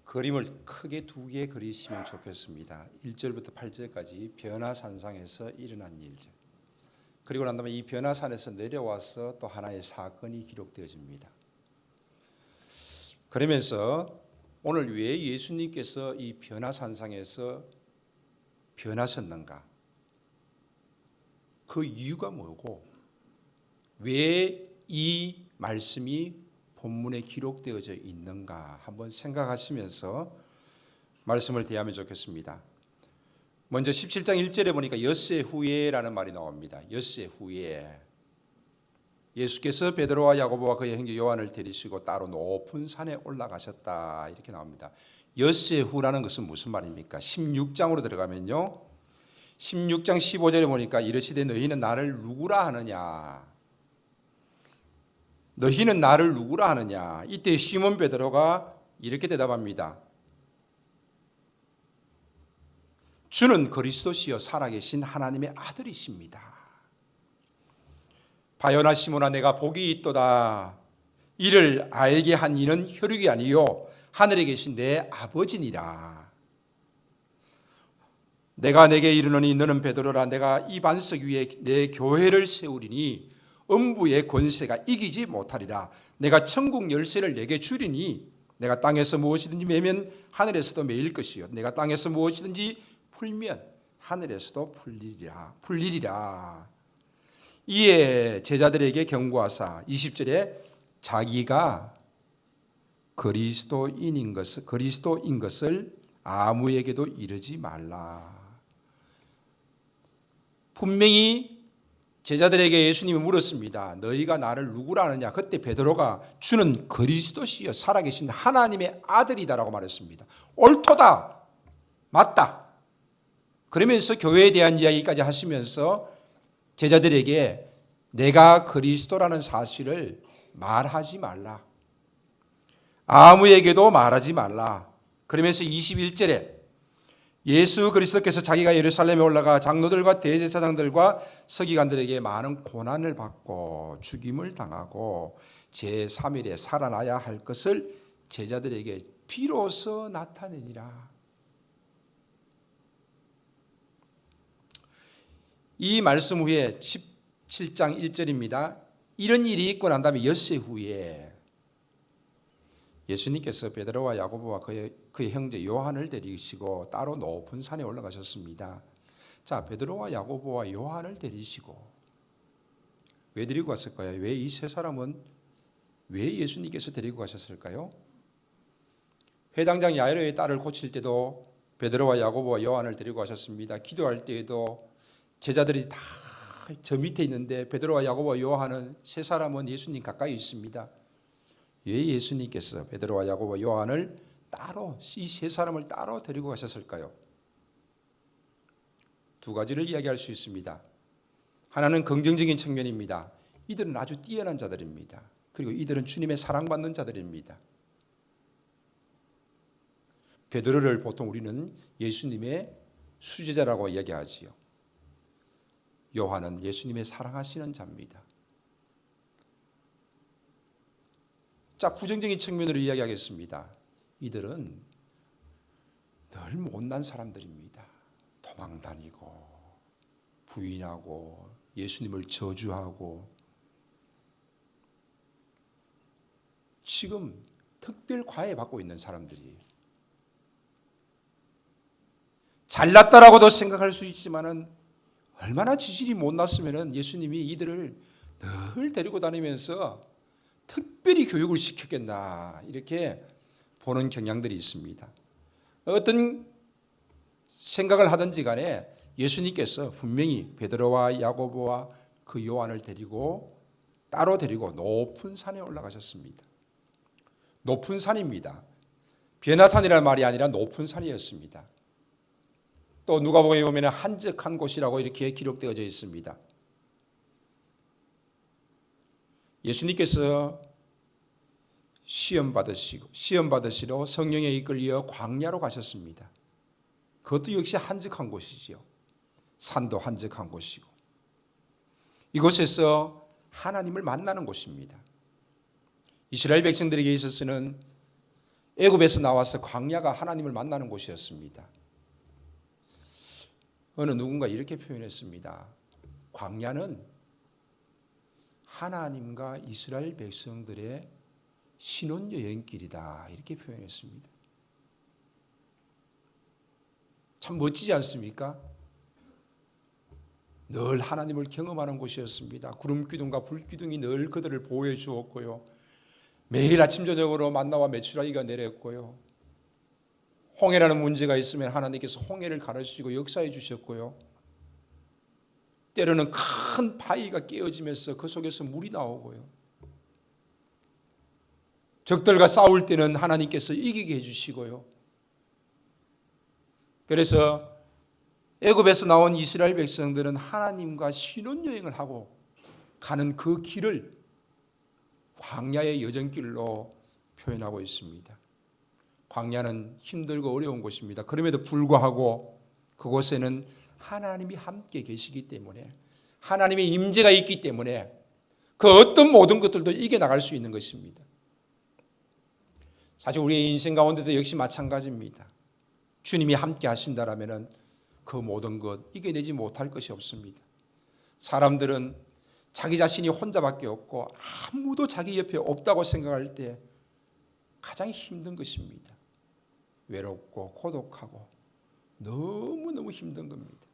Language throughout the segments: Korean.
그림을 크게 두 개 그리시면 좋겠습니다. 1절부터 8절까지 변화산상에서 일어난 일들. 그리고 난 다음에 이 변화산에서 내려와서 또 하나의 사건이 기록되어집니다. 그러면서 오늘 왜 예수님께서 이 변화산상에서 변하셨는가? 그 이유가 뭐고 왜 이 말씀이 본문에 기록되어져 있는가 한번 생각하시면서 말씀을 대하면 좋겠습니다. 먼저 17장 1절에 보니까 엿새 후에라는 말이 나옵니다. 엿새 후에 예수께서 베드로와 야고보와 그의 형제 요한을 데리시고 따로 높은 산에 올라가셨다 이렇게 나옵니다. 엿새 후라는 것은 무슨 말입니까? 16장으로 들어가면요 16장 15절에 보니까 이르시되 너희는 나를 누구라 하느냐, 너희는 나를 누구라 하느냐. 이때 시몬 베드로가 이렇게 대답합니다. 주는 그리스도시요 살아계신 하나님의 아들이십니다. 바요나 시몬아 내가 복이 있도다. 이를 알게 한 이는 혈육이 아니요 하늘에 계신 내 아버지니라. 내가 내게 이르노니 너는 베드로라. 내가 이 반석 위에 내 교회를 세우리니 음부의 권세가 이기지 못하리라. 내가 천국 열쇠를 내게 주리니 내가 땅에서 무엇이든지 매면 하늘에서도 매일 것이요 내가 땅에서 무엇이든지 풀면 하늘에서도 풀리리라. 이에 제자들에게 경고하사 20절에 자기가 그리스도인 것을 아무에게도 이르지 말라. 분명히 제자들에게 예수님이 물었습니다. 너희가 나를 누구라 하느냐? 그때 베드로가 주는 그리스도시요 살아계신 하나님의 아들이다라고 말했습니다. 옳도다. 맞다. 그러면서 교회에 대한 이야기까지 하시면서 제자들에게 내가 그리스도라는 사실을 말하지 말라. 아무에게도 말하지 말라. 그러면서 21절에 예수 그리스도께서 자기가 예루살렘에 올라가 장로들과 대제사장들과 서기관들에게 많은 고난을 받고 죽임을 당하고 제3일에 살아나야 할 것을 제자들에게 비로소 나타내니라. 이 말씀 후에 17장 1절입니다. 이런 일이 있고 난 다음에 엿새 후에 예수님께서 베드로와 야고보와 그의 형제 요한을 데리시고 따로 높은 산에 올라가셨습니다. 자, 베드로와 야고보와 요한을 데리시고 왜 데리고 갔을까요? 왜 이 세 사람은 왜 예수님께서 데리고 가셨을까요? 회당장 야이로의 딸을 고칠 때도 베드로와 야고보와 요한을 데리고 가셨습니다. 기도할 때에도 제자들이 다 저 밑에 있는데 베드로와 야고보와 요한은 세 사람은 예수님 가까이 있습니다. 왜 예수님께서 베드로와 야고보와 요한을 따로 이 세 사람을 따로 데리고 가셨을까요? 두 가지를 이야기할 수 있습니다. 하나는 긍정적인 측면입니다. 이들은 아주 뛰어난 자들입니다. 그리고 이들은 주님의 사랑받는 자들입니다. 베드로를 보통 우리는 예수님의 수제자라고 이야기하지요. 요한은 예수님의 사랑하시는 자입니다. 자, 부정적인 측면으로 이야기하겠습니다. 이들은 늘 못난 사람들입니다. 도망다니고 부인하고 예수님을 저주하고 지금 특별 과외 받고 있는 사람들이에요. 잘났다라고도 생각할 수 있지만은 얼마나 지질이 못났으면은 예수님이 이들을 늘 데리고 다니면서 특별히 교육을 시켰겠나 이렇게 보는 경향들이 있습니다. 어떤 생각을 하든지 간에 예수님께서 분명히 베드로와 야고보와 그 요한을 따로 데리고 높은 산에 올라가셨습니다. 높은 산입니다. 변화산이라는 말이 아니라 높은 산이었습니다. 또 누가복음에 보면 한적한 곳이라고 이렇게 기록되어져 있습니다. 예수님께서 시험 받으시러 성령에 이끌려 광야로 가셨습니다. 그것도 역시 한적한 곳이지요. 산도 한적한 곳이고 이곳에서 하나님을 만나는 곳입니다. 이스라엘 백성들에게 있어서는 애굽에서 나와서 광야가 하나님을 만나는 곳이었습니다. 어느 누군가 이렇게 표현했습니다. 광야는 하나님과 이스라엘 백성들의 신혼여행길이다, 이렇게 표현했습니다. 참 멋지지 않습니까? 늘 하나님을 경험하는 곳이었습니다. 구름기둥과 불기둥이 늘 그들을 보호해 주었고요. 매일 아침 저녁으로 만나와 메추라기가 내렸고요. 홍해라는 문제가 있으면 하나님께서 홍해를 가르치시고 역사해 주셨고요. 때로는 큰 바위가 깨어지면서 그 속에서 물이 나오고요. 적들과 싸울 때는 하나님께서 이기게 해주시고요. 그래서 애굽에서 나온 이스라엘 백성들은 하나님과 신혼여행을 하고 가는 그 길을 광야의 여정길로 표현하고 있습니다. 광야는 힘들고 어려운 곳입니다. 그럼에도 불구하고 그곳에는 하나님이 함께 계시기 때문에, 하나님의 임재가 있기 때문에 그 어떤 모든 것들도 이겨나갈 수 있는 것입니다. 사실 우리의 인생 가운데도 역시 마찬가지입니다. 주님이 함께 하신다라면 그 모든 것 이겨내지 못할 것이 없습니다. 사람들은 자기 자신이 혼자밖에 없고 아무도 자기 옆에 없다고 생각할 때 가장 힘든 것입니다. 외롭고 고독하고 너무너무 힘든 겁니다.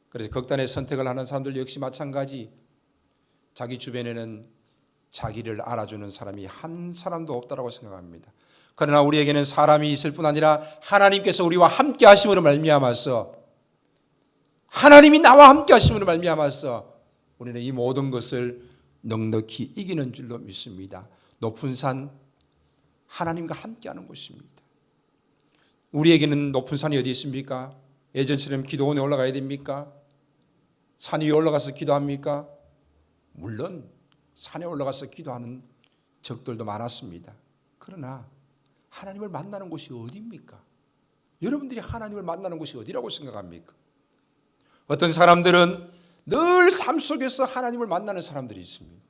그래서 극단의 선택을 하는 사람들 역시 마찬가지, 자기 주변에는 자기를 알아주는 사람이 한 사람도 없다고 생각합니다. 그러나 우리에게는 사람이 있을 뿐 아니라 하나님께서 우리와 함께 하심으로 말미암아서, 하나님이 나와 함께 하심으로 말미암아서 우리는 이 모든 것을 넉넉히 이기는 줄로 믿습니다. 높은 산, 하나님과 함께하는 곳입니다. 우리에게는 높은 산이 어디 있습니까? 예전처럼 기도원에 올라가야 됩니까? 산 위에 올라가서 기도합니까? 물론 산에 올라가서 기도하는 적들도 많았습니다. 그러나 하나님을 만나는 곳이 어디입니까? 여러분들이 하나님을 만나는 곳이 어디라고 생각합니까? 어떤 사람들은 늘 삶 속에서 하나님을 만나는 사람들이 있습니다.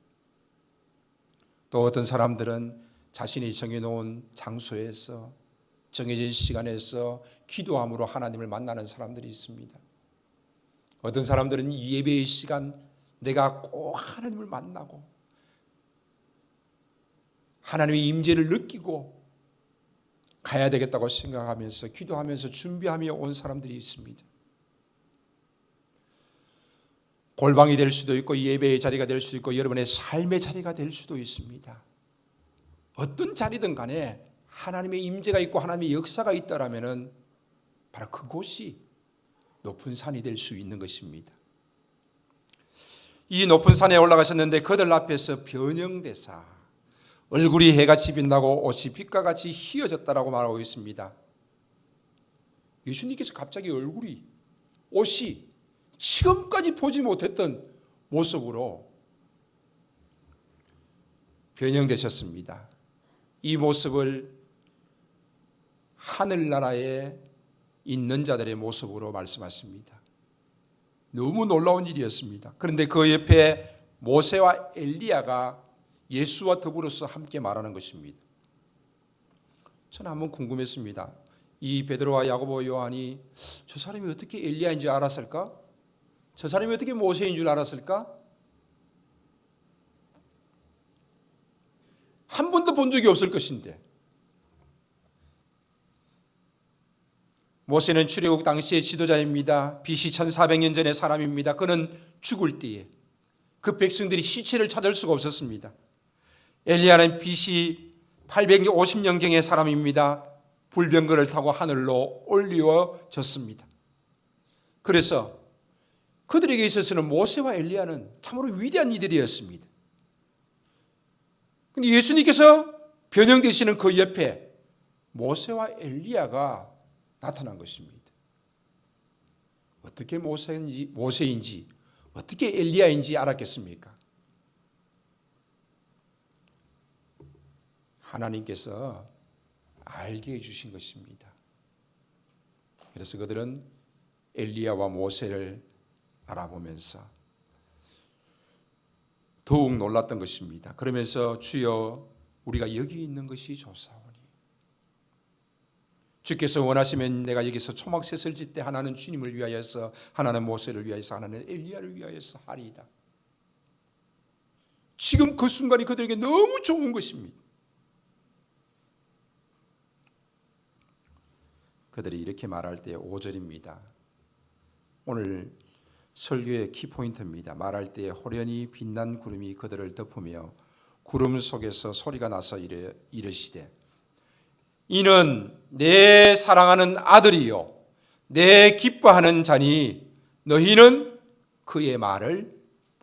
또 어떤 사람들은 자신이 정해놓은 장소에서 정해진 시간에서 기도함으로 하나님을 만나는 사람들이 있습니다. 어떤 사람들은 예배의 시간, 내가 꼭 하나님을 만나고 하나님의 임재를 느끼고 가야 되겠다고 생각하면서 기도하면서 준비하며 온 사람들이 있습니다. 골방이 될 수도 있고 예배의 자리가 될 수도 있고 여러분의 삶의 자리가 될 수도 있습니다. 어떤 자리든 간에 하나님의 임재가 있고 하나님의 역사가 있다라면은 바로 그곳이 높은 산이 될 수 있는 것입니다. 이 높은 산에 올라가셨는데 그들 앞에서 변형되사 얼굴이 해같이 빛나고 옷이 빛과 같이 희어졌다라고 말하고 있습니다. 예수님께서 갑자기 얼굴이, 옷이 지금까지 보지 못했던 모습으로 변형되셨습니다. 이 모습을 하늘나라에 있는 자들의 모습으로 말씀하십니다. 너무 놀라운 일이었습니다. 그런데 그 옆에 모세와 엘리야가 예수와 더불어서 함께 말하는 것입니다. 저는 한번 궁금했습니다. 이 베드로와 야고보 요한이 저 사람이 어떻게 엘리야인 줄 알았을까? 저 사람이 어떻게 모세인 줄 알았을까? 한 번도 본 적이 없을 것인데. 모세는 출애굽 당시의 지도자입니다. BC 1400년 전의 사람입니다. 그는 죽을 때에 그 백성들이 시체를 찾을 수가 없었습니다. 엘리야는 BC 850년경의 사람입니다. 불병거를 타고 하늘로 올리워졌습니다. 그래서 그들에게 있어서는 모세와 엘리야는 참으로 위대한 이들이었습니다. 그런데 예수님께서 변형되시는 그 옆에 모세와 엘리야가 나타난 것입니다. 어떻게 모세인지 어떻게 엘리야인지 알았겠습니까? 하나님께서 알게 해주신 것입니다. 그래서 그들은 엘리야와 모세를 알아보면서 더욱 놀랐던 것입니다. 그러면서 주여 우리가 여기 있는 것이 좋사오니 주께서 원하시면 내가 여기서 초막셋을 짓되 하나는 주님을 위하여서, 하나는 모세를 위하여서, 하나는 엘리야를 위하여서 하리이다. 지금 그 순간이 그들에게 너무 좋은 것입니다. 그들이 이렇게 말할 때 5절입니다. 오늘 설교의 키포인트입니다. 말할 때 호련히 빛난 구름이 그들을 덮으며 구름 속에서 소리가 나서 이르시되 이는 내 사랑하는 아들이요 내 기뻐하는 자니 너희는 그의 말을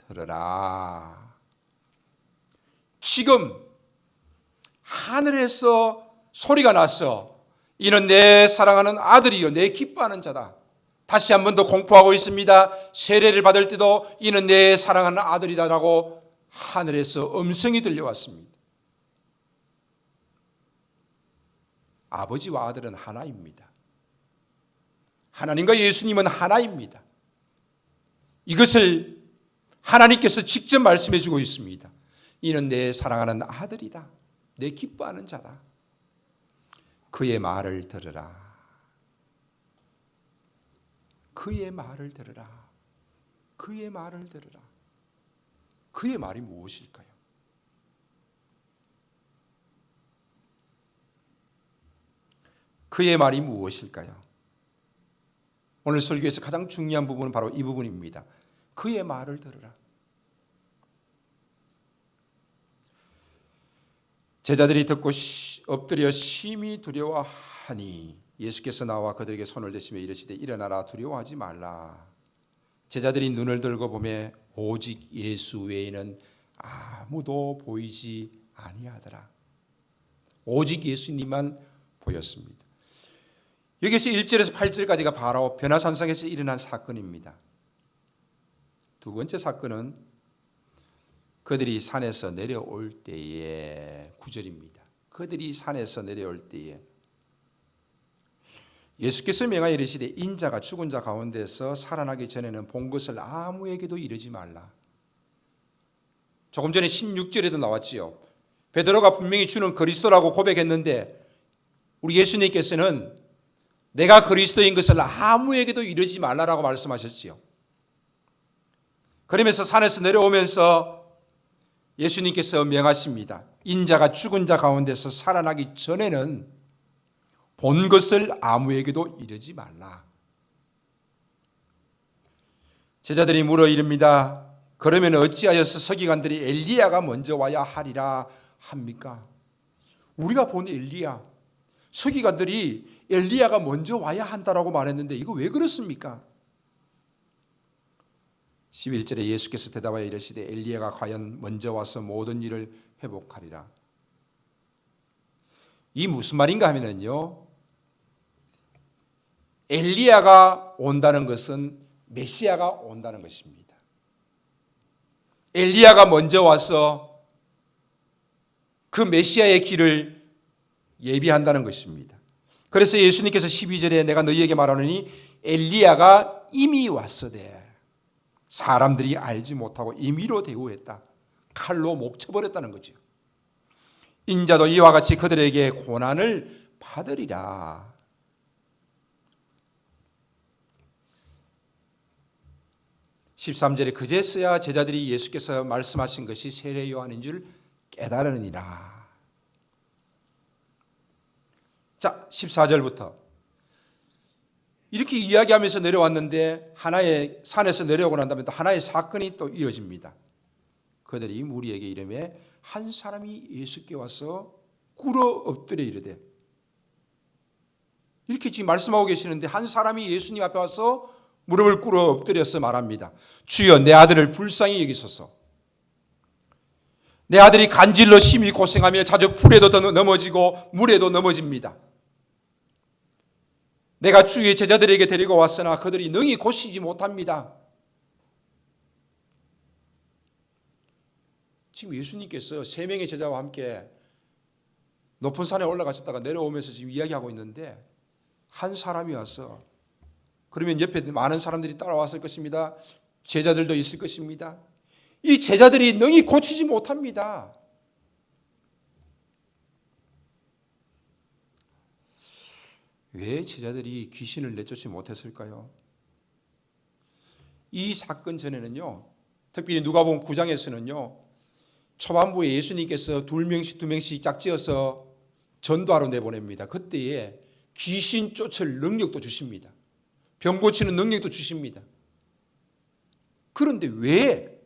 들으라. 지금 하늘에서 소리가 나서 이는 내 사랑하는 아들이요 내 기뻐하는 자다. 다시 한 번 더 공포하고 있습니다. 세례를 받을 때도 이는 내 사랑하는 아들이다라고 하늘에서 음성이 들려왔습니다. 아버지와 아들은 하나입니다. 하나님과 예수님은 하나입니다. 이것을 하나님께서 직접 말씀해 주고 있습니다. 이는 내 사랑하는 아들이다. 내 기뻐하는 자다. 그의 말을 들으라. 그의 말을 들으라. 그의 말을 들으라. 그의 말이 무엇일까요? 그의 말이 무엇일까요? 오늘 설교에서 가장 중요한 부분은 바로 이 부분입니다. 그의 말을 들으라. 제자들이 듣고 엎드려 심히 두려워하니 예수께서 나와 그들에게 손을 대시며 이르시되 일어나라 두려워하지 말라. 제자들이 눈을 들고 보매 오직 예수 외에는 아무도 보이지 아니하더라. 오직 예수님만 보였습니다. 여기서 1절에서 8절까지가 바로 변화산상에서 일어난 사건입니다. 두 번째 사건은 그들이 산에서 내려올 때의 9절입니다. 그들이 산에서 내려올 때에 예수께서 명하여 이르시되 인자가 죽은 자 가운데서 살아나기 전에는 본 것을 아무에게도 이르지 말라. 조금 전에 16절에도 나왔지요. 베드로가 분명히 주는 그리스도라고 고백했는데 우리 예수님께서는 내가 그리스도인 것을 아무에게도 이르지 말라라고 말씀하셨지요. 그러면서 산에서 내려오면서 예수님께서 명하십니다. 인자가 죽은 자 가운데서 살아나기 전에는 본 것을 아무에게도 이르지 말라. 제자들이 물어 이릅니다. 그러면 어찌하여서 서기관들이 엘리야가 먼저 와야 하리라 합니까? 우리가 본 엘리야, 서기관들이 엘리야가 먼저 와야 한다라고 말했는데 이거 왜 그렇습니까? 11절에 예수께서 대답하여 이르시되 엘리야가 과연 먼저 와서 모든 일을 회복하리라. 이 무슨 말인가 하면요, 엘리야가 온다는 것은 메시아가 온다는 것입니다. 엘리야가 먼저 와서 그 메시아의 길을 예비한다는 것입니다. 그래서 예수님께서 12절에 내가 너희에게 말하노니 엘리야가 이미 왔으되 사람들이 알지 못하고 임의로 대우했다. 칼로 목 쳐버렸다는 거죠. 인자도 이와 같이 그들에게 고난을 받으리라. 13절에 그제서야 제자들이 예수께서 말씀하신 것이 세례 요한인 줄 깨달으니라. 자, 14절부터 이렇게 이야기하면서 내려왔는데 하나의 산에서 내려오고 난 다음에 또 하나의 사건이 또 이어집니다. 그들이 무리에게 이르매 한 사람이 예수께 와서 꿇어 엎드려 이르되, 이렇게 지금 말씀하고 계시는데 한 사람이 예수님 앞에 와서 무릎을 꿇어 엎드려서 말합니다. 주여 내 아들을 불쌍히 여기소서. 내 아들이 간질로 심히 고생하며 자주 불에도 넘어지고 물에도 넘어집니다. 내가 주의 제자들에게 데리고 왔으나 그들이 능히 고치지 못합니다. 지금 예수님께서 세 명의 제자와 함께 높은 산에 올라가셨다가 내려오면서 지금 이야기하고 있는데 한 사람이 와서, 그러면 옆에 많은 사람들이 따라왔을 것입니다. 제자들도 있을 것입니다. 이 제자들이 능히 고치지 못합니다. 왜 제자들이 귀신을 내쫓지 못했을까요? 이 사건 전에는요, 특별히 누가복음 9장에서는요, 초반부에 예수님께서 두 명씩 짝지어서 전도하러 내보냅니다. 그때에 귀신 쫓을 능력도 주십니다. 병 고치는 능력도 주십니다. 그런데 왜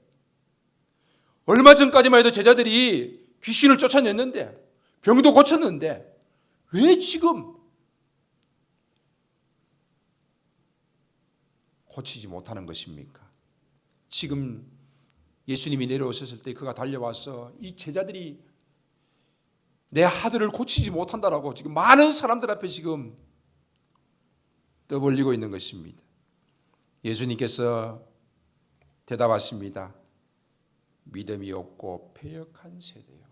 얼마 전까지만 해도 제자들이 귀신을 쫓아냈는데 병도 고쳤는데 왜 지금 고치지 못하는 것입니까? 지금 예수님이 내려오셨을 때 그가 달려와서 이 제자들이 내 아들을 고치지 못한다라고 지금 많은 사람들 앞에 지금 떠벌리고 있는 것입니다. 예수님께서 대답하십니다. 믿음이 없고 패역한 세대요.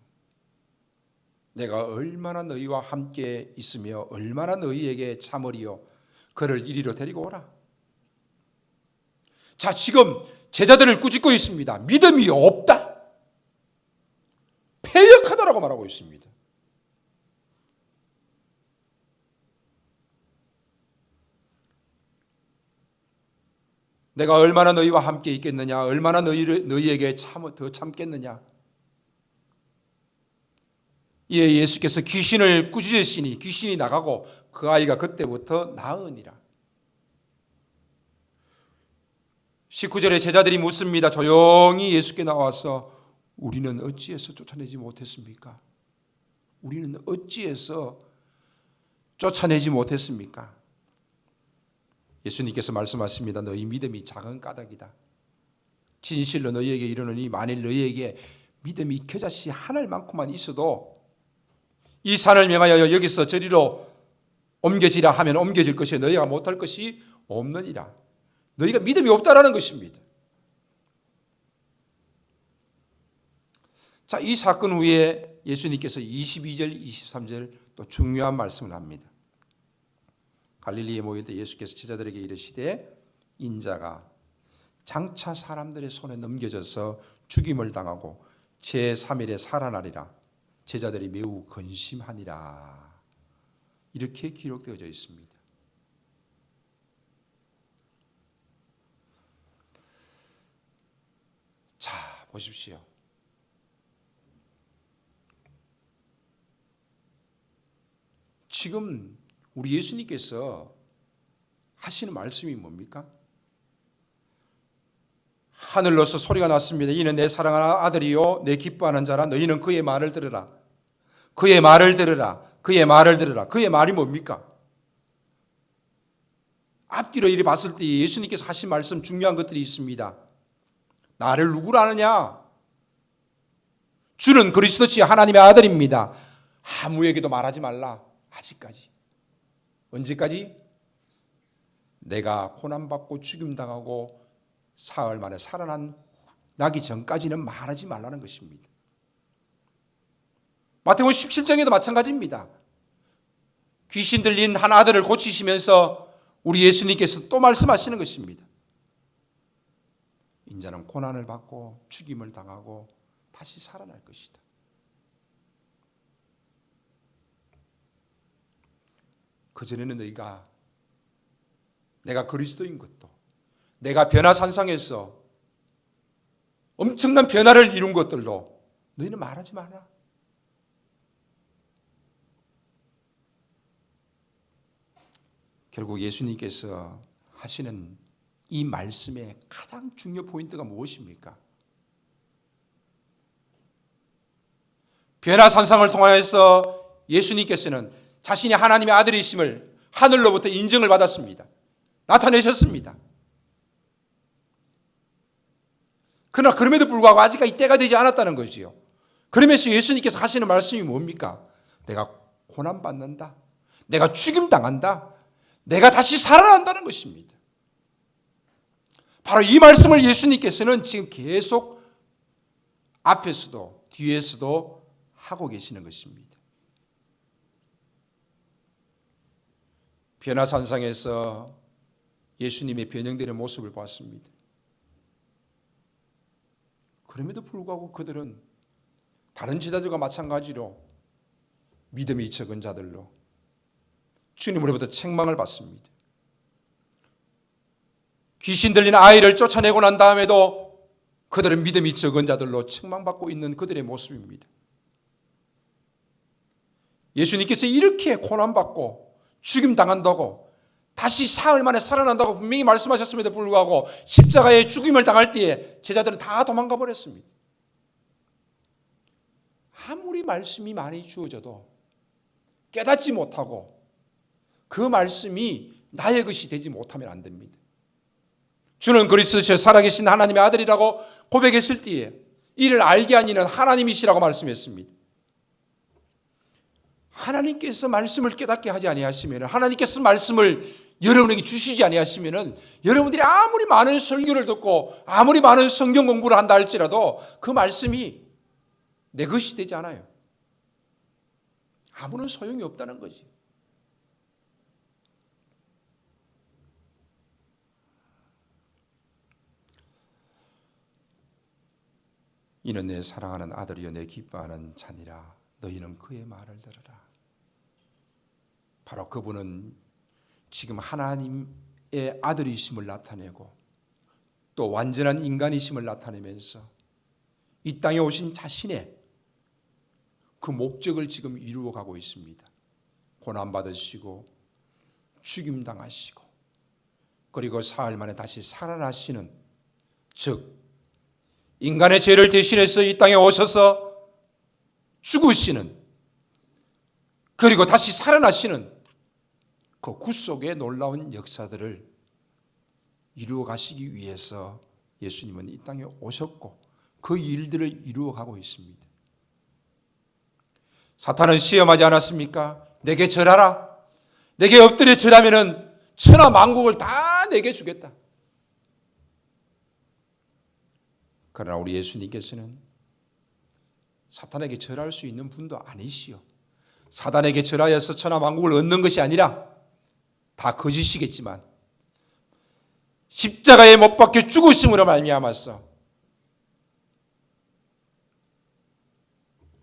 내가 얼마나 너희와 함께 있으며 얼마나 너희에게 참으리요. 그를 이리로 데리고 오라. 자, 지금 제자들을 꾸짖고 있습니다. 믿음이 없다. 패역하다라고 말하고 있습니다. 내가 얼마나 너희와 함께 있겠느냐, 얼마나 너희에게 더 참겠느냐. 이에 예수께서 귀신을 꾸짖으시니 귀신이 나가고 그 아이가 그때부터 나으니라. 19절에 제자들이 묻습니다. 조용히 예수께 나와서 우리는 어찌해서 쫓아내지 못했습니까? 우리는 어찌해서 쫓아내지 못했습니까? 예수님께서 말씀하십니다. 너희 믿음이 작은 까닭이다. 진실로 너희에게 이르노니 만일 너희에게 믿음이 겨자씨 하늘만큼만 있어도 이 산을 명하여 여기서 저리로 옮겨지라 하면 옮겨질 것이 너희가 못할 것이 없느니라. 너희가 믿음이 없다라는 것입니다. 자, 이 사건 후에 예수님께서 22절, 23절 또 중요한 말씀을 합니다. 갈릴리에 모일 때 예수께서 제자들에게 이르시되 인자가 장차 사람들의 손에 넘겨져서 죽임을 당하고 제3일에 살아나리라. 제자들이 매우 근심하니라. 이렇게 기록되어져 있습니다. 자, 보십시오. 지금 우리 예수님께서 하시는 말씀이 뭡니까? 하늘로서 소리가 났습니다. 이는 내 사랑하는 아들이요 내 기뻐하는 자라. 너희는 그의 말을 들으라. 그의 말을 들으라. 그의 말을 들으라. 그의 말이 뭡니까? 앞뒤로 이리 봤을 때 예수님께서 하신 말씀 중요한 것들이 있습니다. 나를 누구라 하느냐? 주는 그리스도시 하나님의 아들입니다. 아무에게도 말하지 말라. 아직까지. 언제까지? 내가 고난받고 죽임당하고 사흘 만에 살아나기 전까지는 말하지 말라는 것입니다. 마태복음 17장에도 마찬가지입니다. 귀신 들린 한 아들을 고치시면서 우리 예수님께서 또 말씀하시는 것입니다. 인자는 고난을 받고 죽임을 당하고 다시 살아날 것이다. 그전에는 내가 그리스도인 것도, 내가 변화산상에서 엄청난 변화를 이룬 것들도 너희는 말하지 마라. 결국 예수님께서 하시는 이 말씀의 가장 중요 포인트가 무엇입니까? 변화산상을 통하여서 예수님께서는 자신이 하나님의 아들이심을 하늘로부터 인정을 받았습니다. 나타내셨습니다. 그러나 그럼에도 불구하고 아직까지 때가 되지 않았다는 거지요. 그러면서 예수님께서 하시는 말씀이 뭡니까? 내가 고난받는다. 내가 죽임당한다. 내가 다시 살아난다는 것입니다. 바로 이 말씀을 예수님께서는 지금 계속 앞에서도 뒤에서도 하고 계시는 것입니다. 변화산상에서 예수님의 변형되는 모습을 봤습니다. 그럼에도 불구하고 그들은 다른 제자들과 마찬가지로 믿음이 적은 자들로 주님으로부터 책망을 받습니다. 귀신 들린 아이를 쫓아내고 난 다음에도 그들은 믿음이 적은 자들로 책망받고 있는 그들의 모습입니다. 예수님께서 이렇게 고난받고 죽임당한다고 다시 사흘 만에 살아난다고 분명히 말씀하셨음에도 불구하고 십자가에 죽임을 당할 때에 제자들은 다 도망가 버렸습니다. 아무리 말씀이 많이 주어져도 깨닫지 못하고 그 말씀이 나의 것이 되지 못하면 안 됩니다. 주는 그리스도시여 살아계신 하나님의 아들이라고 고백했을 때에 이를 알게 한 이는 하나님이시라고 말씀했습니다. 하나님께서 말씀을 깨닫게 하지 아니하시면, 하나님께서 말씀을 여러분에게 주시지 아니하시면 여러분들이 아무리 많은 설교를 듣고 아무리 많은 성경 공부를 한다 할지라도 그 말씀이 내 것이 되지 않아요. 아무런 소용이 없다는 거지. 이는 내 사랑하는 아들이여 내 기뻐하는 자니라. 너희는 그의 말을 들으라. 바로 그분은 지금 하나님의 아들이심을 나타내고 또 완전한 인간이심을 나타내면서 이 땅에 오신 자신의 그 목적을 지금 이루어가고 있습니다. 고난받으시고 죽임당하시고 그리고 사흘 만에 다시 살아나시는, 즉 인간의 죄를 대신해서 이 땅에 오셔서 죽으시는, 그리고 다시 살아나시는 그 구속의 놀라운 역사들을 이루어 가시기 위해서 예수님은 이 땅에 오셨고 그 일들을 이루어 가고 있습니다. 사탄은 시험하지 않았습니까? 내게 절하라. 내게 엎드려 절하면은 천하 만국을 다 내게 주겠다. 그러나 우리 예수님께서는 사탄에게 절할 수 있는 분도 아니시오. 사단에게 절하여서 천하 만국을 얻는 것이 아니라 다 거짓이겠지만 십자가에 못 박혀 죽으심으로 말미암아서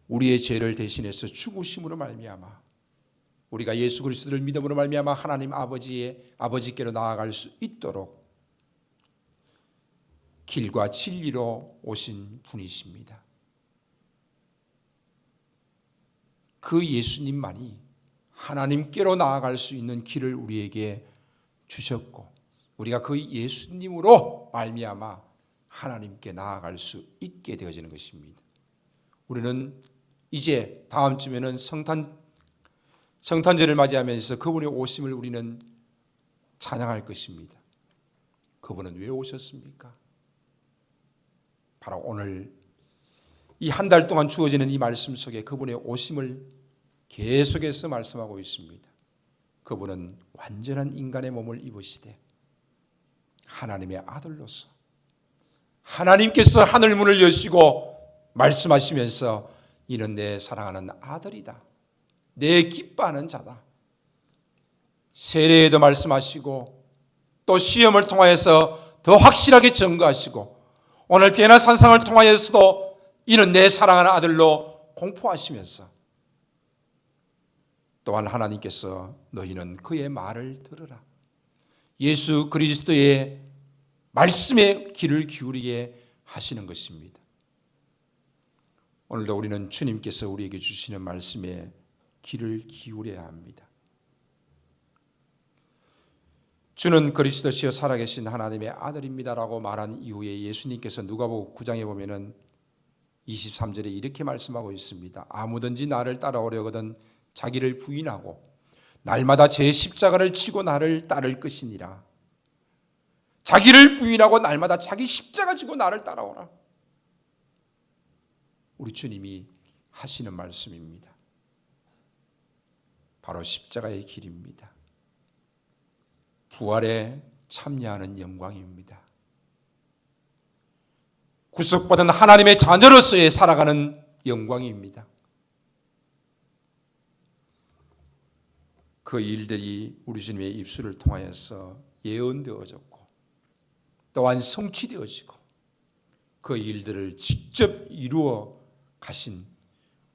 우리의 죄를 대신해서 죽으심으로 말미암아 우리가 예수 그리스도를 믿음으로 말미암아 하나님 아버지께로 나아갈 수 있도록 길과 진리로 오신 분이십니다. 그 예수님만이 하나님께로 나아갈 수 있는 길을 우리에게 주셨고 우리가 그 예수님으로 말미암아 하나님께 나아갈 수 있게 되어지는 것입니다. 우리는 이제 다음 주면은 성탄절을 맞이하면서 그분의 오심을 우리는 찬양할 것입니다. 그분은 왜 오셨습니까? 바로 오늘 이 한 달 동안 주어지는 이 말씀 속에 그분의 오심을 계속해서 말씀하고 있습니다. 그분은 완전한 인간의 몸을 입으시되 하나님의 아들로서 하나님께서 하늘 문을 여시고 말씀하시면서 이는 내 사랑하는 아들이다. 내 기뻐하는 자다. 세례에도 말씀하시고 또 시험을 통하여서 더 확실하게 증거하시고 오늘 베나 산상을 통하여서도 이는 내 사랑하는 아들로 공포하시면서 또한 하나님께서 너희는 그의 말을 들으라. 예수 그리스도의 말씀에 귀를 기울이게 하시는 것입니다. 오늘도 우리는 주님께서 우리에게 주시는 말씀에 귀를 기울여야 합니다. 주는 그리스도시여 살아계신 하나님의 아들입니다라고 말한 이후에 예수님께서 누가복음 9장에 보면은 23절에 이렇게 말씀하고 있습니다. 아무든지 나를 따라오려거든 자기를 부인하고 날마다 제 십자가를 지고 나를 따를 것이니라. 자기를 부인하고 날마다 자기 십자가 지고 나를 따라오라. 우리 주님이 하시는 말씀입니다. 바로 십자가의 길입니다. 부활에 참여하는 영광입니다. 구속받은 하나님의 자녀로서의 살아가는 영광입니다. 그 일들이 우리 주님의 입술을 통하여서 예언되어졌고 또한 성취되어지고 그 일들을 직접 이루어 가신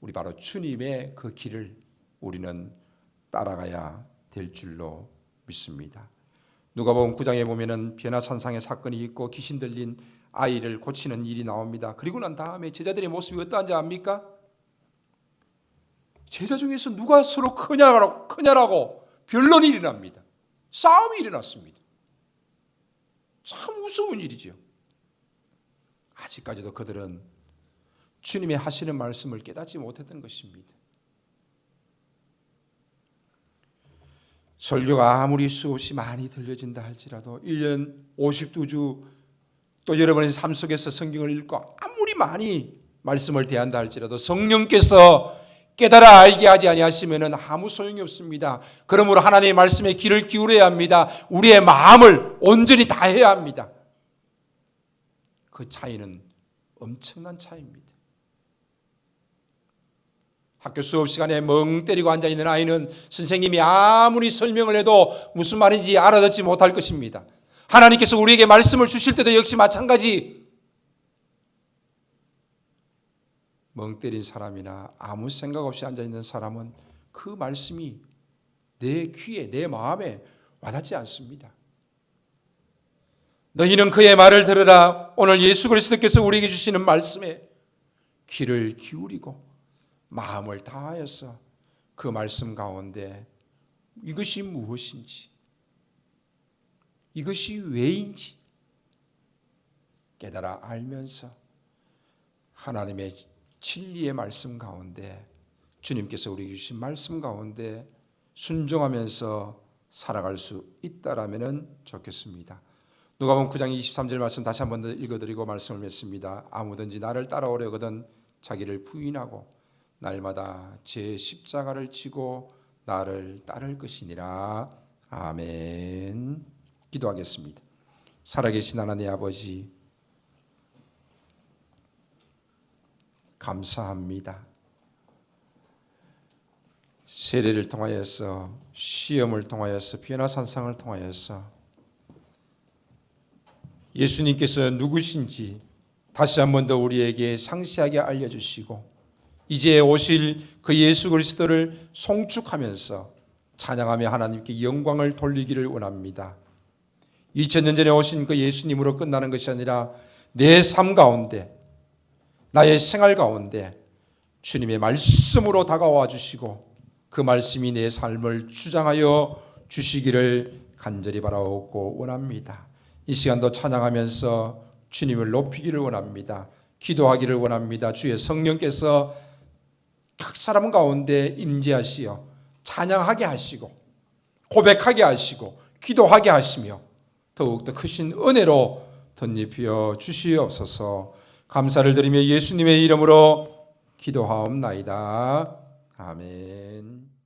우리 바로 주님의 그 길을 우리는 따라가야 됩니다. 될 줄로 믿습니다. 누가복음 9장에 보면은 변화산상의 사건이 있고 귀신 들린 아이를 고치는 일이 나옵니다. 그리고 난 다음에 제자들의 모습이 어떠한지 압니까? 제자 중에서 누가 서로 크냐라고 변론이 일어납니다. 싸움이 일어났습니다. 참 무서운 일이죠. 아직까지도 그들은 주님의 하시는 말씀을 깨닫지 못했던 것입니다. 설교가 아무리 수없이 많이 들려진다 할지라도 1년 52주 또 여러분의 삶 속에서 성경을 읽고 아무리 많이 말씀을 대한다 할지라도 성령께서 깨달아 알게 하지 아니하시면 아무 소용이 없습니다. 그러므로 하나님의 말씀에 귀를 기울여야 합니다. 우리의 마음을 온전히 다해야 합니다. 그 차이는 엄청난 차이입니다. 학교 수업 시간에 멍 때리고 앉아있는 아이는 선생님이 아무리 설명을 해도 무슨 말인지 알아듣지 못할 것입니다. 하나님께서 우리에게 말씀을 주실 때도 역시 마찬가지. 멍 때린 사람이나 아무 생각 없이 앉아있는 사람은 그 말씀이 내 귀에 내 마음에 와닿지 않습니다. 너희는 그의 말을 들으라. 오늘 예수 그리스도께서 우리에게 주시는 말씀에 귀를 기울이고 마음을 다하여서 그 말씀 가운데 이것이 무엇인지, 이것이 왜인지 깨달아 알면서 하나님의 진리의 말씀 가운데, 주님께서 우리에게 주신 말씀 가운데 순종하면서 살아갈 수 있다라면 좋겠습니다. 누가복음 9장 23절 말씀 다시 한 번 더 읽어드리고 말씀을 맺습니다. 아무든지 나를 따라오려거든 자기를 부인하고 날마다 제 십자가를 지고 나를 따를 것이니라. 아멘. 기도하겠습니다. 살아계신 하나님 아버지, 감사합니다. 세례를 통하여서, 시험을 통하여서, 변화산상을 통하여서 예수님께서 누구신지 다시 한 번 더 우리에게 상세하게 알려주시고 이제 오실 그 예수 그리스도를 송축하면서 찬양하며 하나님께 영광을 돌리기를 원합니다. 2000년 전에 오신 그 예수님으로 끝나는 것이 아니라 내 삶 가운데, 나의 생활 가운데 주님의 말씀으로 다가와 주시고 그 말씀이 내 삶을 주장하여 주시기를 간절히 바라옵고 원합니다. 이 시간도 찬양하면서 주님을 높이기를 원합니다. 기도하기를 원합니다. 주의 성령께서 각 사람 가운데 임재하시어 찬양하게 하시고 고백하게 하시고 기도하게 하시며 더욱더 크신 은혜로 덧입혀 주시옵소서. 감사를 드리며 예수님의 이름으로 기도하옵나이다. 아멘.